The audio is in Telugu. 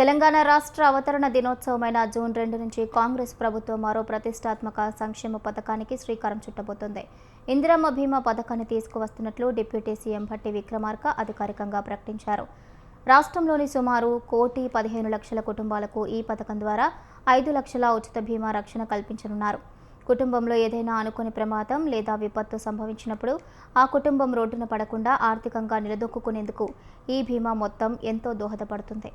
తెలంగాణ రాష్ట్ర అవతరణ దినోత్సవమైన జూన్ 2 నుంచి కాంగ్రెస్ ప్రభుత్వం మరో ప్రతిష్టాత్మక సంక్షేమ పథకానికి శ్రీకారం చుట్టబోతోంది. ఇందిరమ్మ బీమా పథకాన్ని తీసుకువస్తున్నట్లు డిప్యూటీ సీఎం భట్టి విక్రమార్క అధికారికంగా ప్రకటించారు. రాష్ట్రంలోని సుమారు 1,15,00,000 కుటుంబాలకు ఈ పథకం ద్వారా 5 లక్షల ఉచిత బీమా రక్షణ కల్పించనున్నారు. కుటుంబంలో ఏదైనా అనుకోని ప్రమాదం లేదా విపత్తు సంభవించినప్పుడు ఆ కుటుంబం రోడ్డున పడకుండా ఆర్థికంగా నిలదొక్కునేందుకు ఈ బీమా మొత్తం ఎంతో దోహదపడుతుంది.